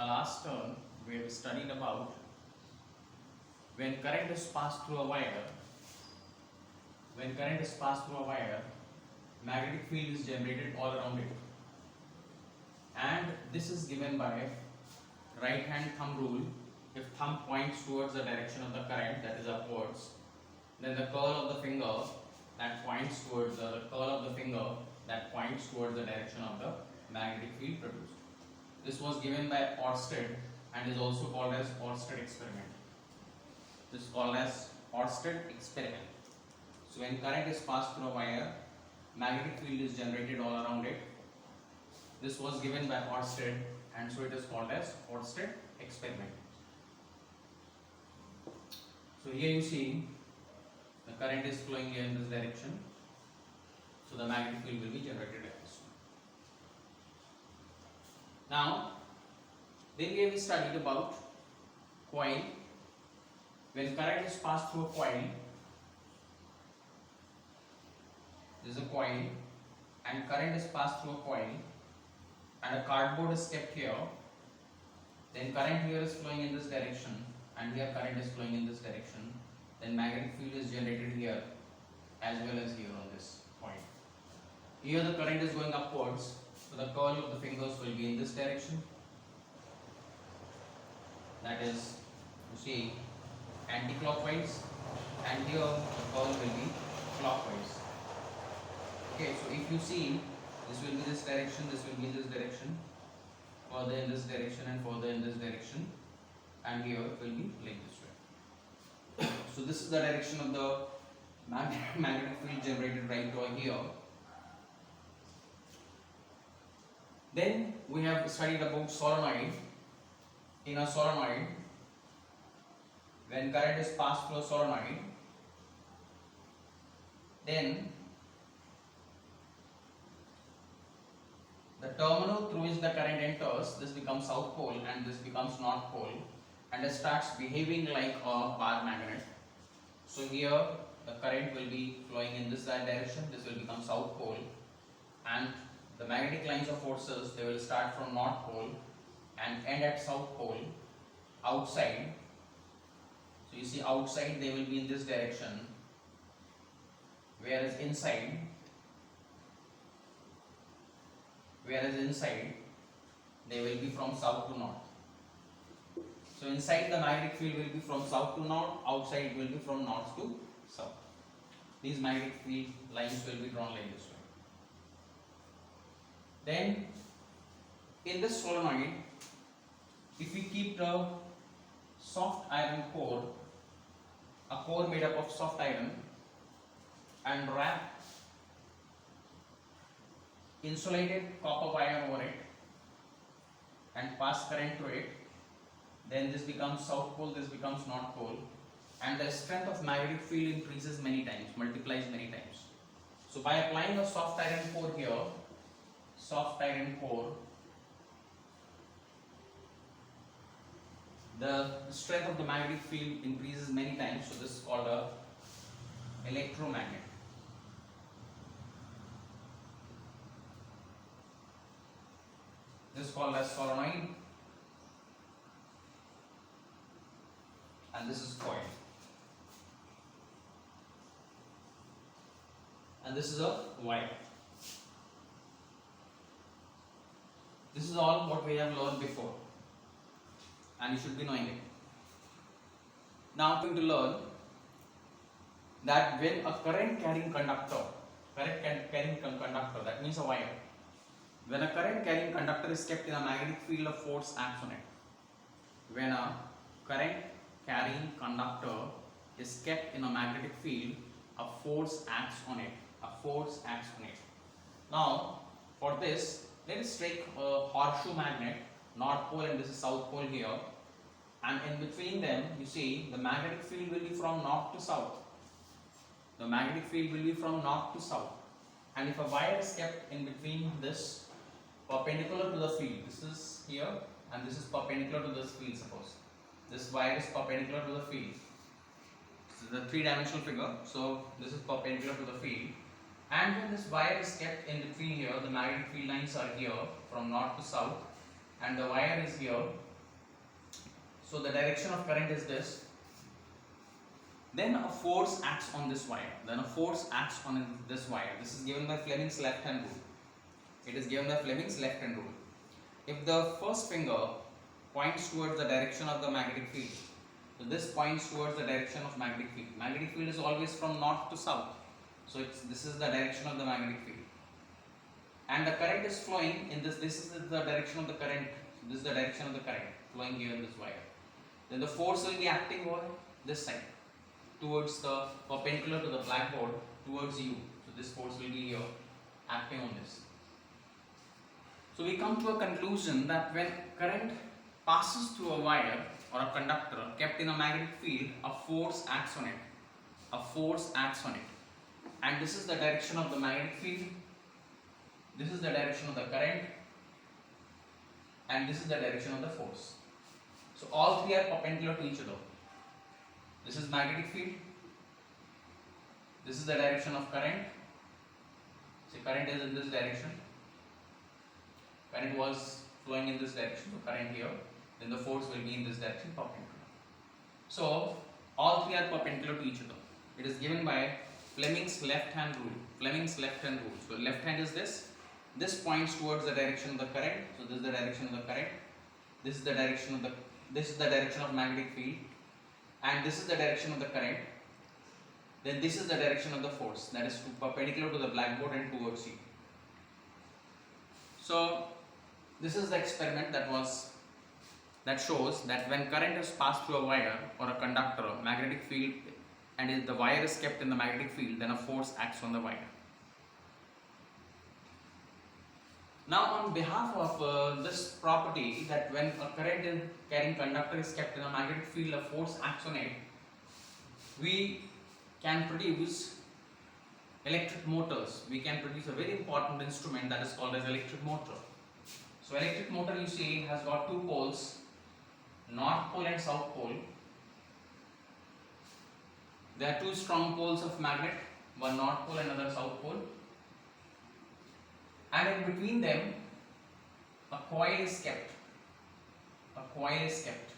last term we have studied about when current is passed through a wire, magnetic field is generated all around it. And this is given by right hand thumb rule. If thumb points towards the direction of the current, that is upwards, then the curl of the finger that points towards the direction of the magnetic field produced. This was given by Oersted and is also called as Oersted experiment. This is called as Oersted experiment. So when current is passed through a wire, magnetic field is generated all around it. This was given by Oersted and so it is called as Oersted experiment. So here you see the current is flowing in this direction. So the magnetic field will be generated like this. Now, then we have studied about coil. When current is passed through a coil, this is a coil, and current is passed through a coil, and a cardboard is kept here. Then current here is flowing in this direction, and here current is flowing in this direction. Then magnetic field is generated here as well as here on this point. Here the current is going upwards, so the curl of the fingers will be in this direction. That is, you see, anti-clockwise, and here the curl will be clockwise. Okay, so if you see, this will be this direction, this will be this direction, further in this direction and further in this direction, and here it will be like this way. So this is the direction of the magnetic field generated right over here. Then we have studied about solenoid. In a solenoid, when current is passed through a solenoid, then the terminal through which the current enters, this becomes south pole and this becomes north pole, and it starts behaving like a bar magnet. So here the current will be flowing in this direction, this will become south pole, and the magnetic lines of forces, they will start from north pole and end at south pole outside. So you see, outside they will be in this direction, whereas inside they will be from south to north. So inside the magnetic field will be from south to north, outside it will be from north to south. These magnetic field lines will be drawn like this way. Then in this solenoid, if we keep the soft iron core, a core made up of soft iron, and wrap insulated copper wire over it and pass current through it, then this becomes south pole, this becomes north pole, and the strength of magnetic field increases many times, multiplies many times. So by applying a soft iron core here, the strength of the magnetic field increases many times. So this is called a electromagnet. This is called as solenoid, and this is coil, and this is a wire. This is all what we have learned before, and you should be knowing it. Now we are going to learn that when a current carrying conductor, that means a wire, when a current carrying conductor is kept in a magnetic field, a force acts on it. When a current carrying conductor is kept in a magnetic field, a force acts on it. Now for this, let us take a horseshoe magnet, north pole and this is south pole here, and in between them you see the magnetic field will be from north to south. And if a wire is kept in between this, perpendicular to the field, this is here and this is perpendicular to this field, suppose this wire is perpendicular to the field. This is a three-dimensional figure, so this is perpendicular to the field, and when this wire is kept in between here, the magnetic field lines are here from north to south, and the wire is here, So the direction of current is this. Then a force acts on this wire. Then a force acts on this wire. This is given by Fleming's left hand rule. It is given by Fleming's left hand rule. If the first finger points towards the direction of the magnetic field, so this points towards the direction of magnetic field. Magnetic field is always from north to south. So this is the direction of the magnetic field. And the current is flowing in this. This is the direction of the current. This is the direction of the current flowing here in this wire. Then the force will be acting over this side, towards the perpendicular to the blackboard, towards you. So this force will be here acting on this. So we come to a conclusion that when current passes through a wire or a conductor kept in a magnetic field, a force acts on it. A force acts on it. And this is the direction of the magnetic field. This is the direction of the current. And this is the direction of the force. So all three are perpendicular to each other. This is magnetic field. This is the direction of current. See, current is in this direction. Current was flowing in this direction, so current here. Then the force will be in this direction, perpendicular. So all three are perpendicular to each other. It is given by Fleming's left hand rule. Fleming's left hand rule. So left hand is this. This points towards the direction of the current. So this is the direction of the current. This is the direction of magnetic field. And this is the direction of the current. Then this is the direction of the force, that is perpendicular to the blackboard and towards you. So this is the experiment that shows that when current is passed through a wire or a conductor, magnetic field, and if the wire is kept in the magnetic field, then a force acts on the wire. Now, on behalf of this property, that when a current carrying conductor is kept in a magnetic field, a force acts on it, we can produce electric motors. We can produce a very important instrument that is called as electric motor. So electric motor, you see, has got two poles, north pole and south pole. There are two strong poles of magnet, one north pole and another south pole. And in between them, a coil is kept. A coil is kept.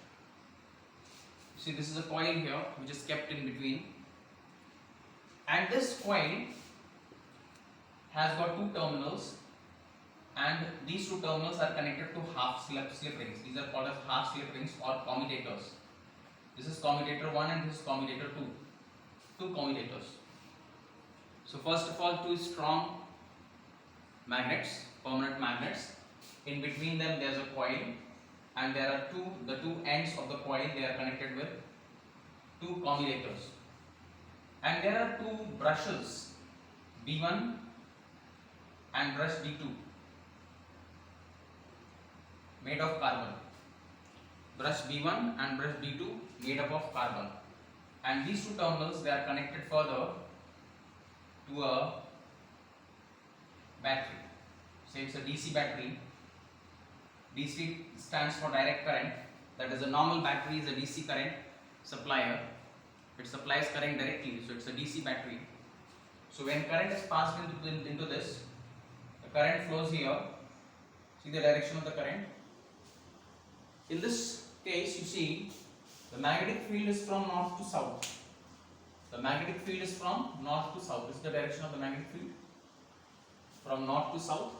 See, this is a coil here which is kept in between. And this coil has got two terminals, and these two terminals are connected to half slip rings. These are called as half slip rings or commutators. This is commutator 1 and this is commutator 2. Two commutators. So first of all, two strong magnets, permanent magnets. In between them there is a coil, and there are the two ends of the coil, they are connected with two commutators. And there are two brushes, B1 and brush B2, made of carbon. Brush B1 and brush B2 made up of carbon. And these two terminals, they are connected further to a battery. Say it's a DC battery. DC stands for direct current. That is, a normal battery is a DC current supplier. It supplies current directly, so it's a DC battery. So when current is passed into this, the current flows here. See the direction of the current. In this case, you see the magnetic field is from north to south. The magnetic field is from north to south. This is the direction of the magnetic field, from north to south,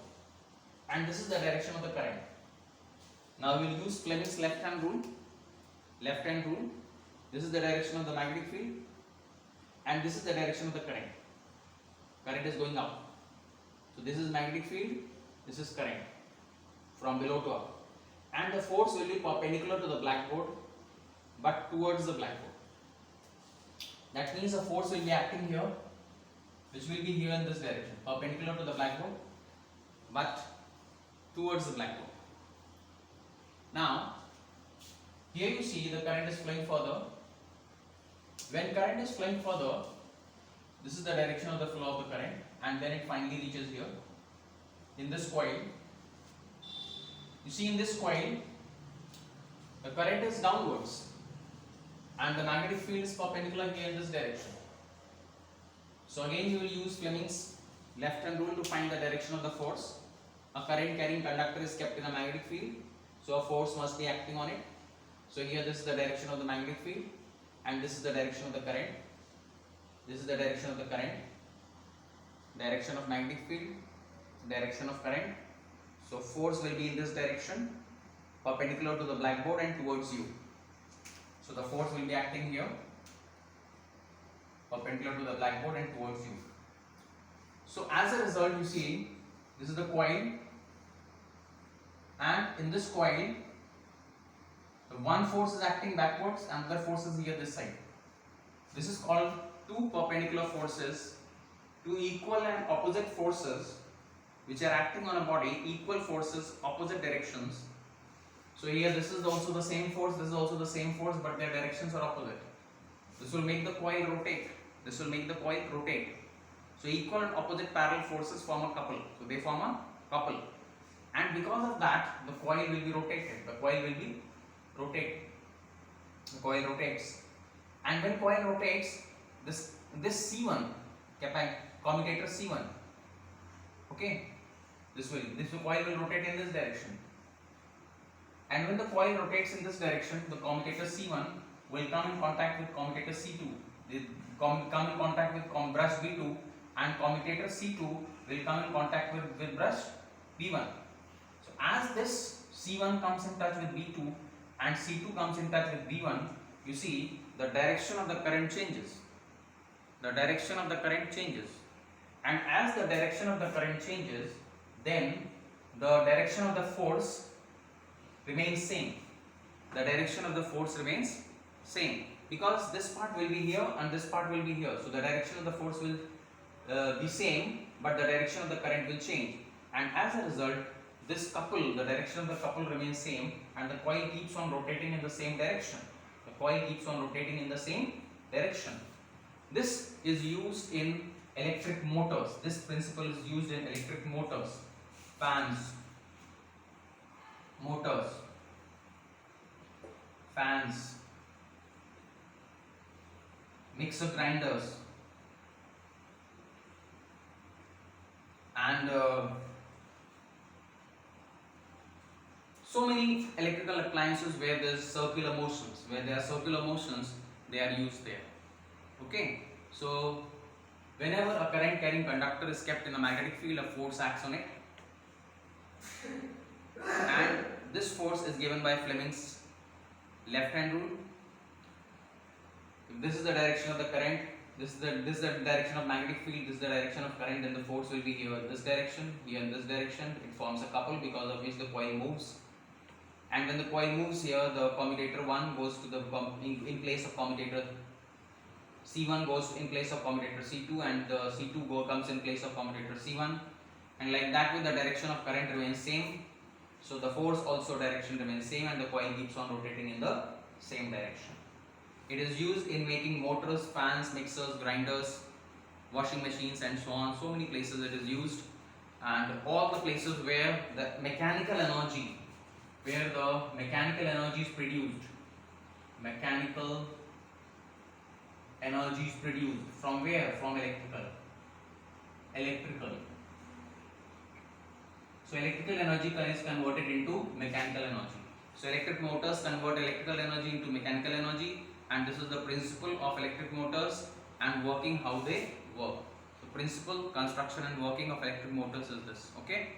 and this is the direction of the current. Now we will use Fleming's left hand rule. Left hand rule. This is the direction of the magnetic field, and this is the direction of the current. Current is going up. So this is magnetic field, this is current, from below to up. And the force will be perpendicular to the blackboard, but towards the blackboard. That means a force will be acting here, which will be here in this direction, perpendicular to the blackboard, but towards the blackboard. Now, here you see the current is flowing further. When current is flowing further, this is the direction of the flow of the current, and then it finally reaches here in this coil. You see, in this coil, the current is downwards and the magnetic field is perpendicular here in this direction. So again you will use Fleming's left hand rule to find the direction of the force. A current carrying conductor is kept in a magnetic field, so a force must be acting on it. So here this is the direction of the magnetic field and this is the direction of the current. This is the direction of the current, direction of magnetic field, direction of current. So force will be in this direction, perpendicular to the blackboard and towards you. So the force will be acting here, perpendicular to the blackboard and towards you. So as a result, you see this is the coil, and in this coil the one force is acting backwards and another force is here this side. This is called two perpendicular forces, two equal and opposite forces which are acting on a body, equal forces, opposite directions. So here this is also the same force, this is also the same force, but their directions are opposite. This will make the coil rotate, this will make the coil rotate. So equal and opposite parallel forces form a couple. So they form a couple. And because of that, the coil will be rotated. The coil will be rotated. The coil rotates. And when coil rotates, this C1, commutator C1, okay, this coil will rotate in this direction. And when the coil rotates in this direction, the commutator C1 will come in contact with commutator C2. They come in contact with brush B2, and commutator C2 will come in contact with brush B1. So as this C1 comes in touch with B2 and C2 comes in touch with B1, you see the direction of the current changes. The direction of the current changes. And as the direction of the current changes, then the direction of the force remains same. The direction of the force remains same, because this part will be here and this part will be here. So the direction of the force will be same, but the direction of the current will change. And as a result, this couple, the direction of the couple remains same, and the coil keeps on rotating in the same direction. The coil keeps on rotating in the same direction. This is used in electric motors. This principle is used in electric motors, fans, motors, fans, mixer grinders, and so many electrical appliances where there is circular motions. Where there are circular motions, they are used there. Okay, so whenever a current carrying conductor is kept in a magnetic field, a force acts on it, and this force is given by Fleming's left hand rule. If this is the direction of the current, this is the direction of magnetic field, this is the direction of current, then the force will be here in this direction, here in this direction. It forms a couple because of which the coil moves. And when the coil moves here, the commutator 1 goes to the in place of commutator C1 goes in place of commutator C2, and the C2 comes in place of commutator C1, and like that way the direction of current remains same. So the force also direction remains same, and the coil keeps on rotating in the same direction. It is used in making motors, fans, mixers, grinders, washing machines, and so on. So many places it is used, and all the places where the mechanical energy is produced. Mechanical energy is produced from where? From electrical. So electrical energy is converted into mechanical energy. So electric motors convert electrical energy into mechanical energy, and this is the principle of electric motors and working, how they work. The principle, construction and working of electric motors is this. Okay.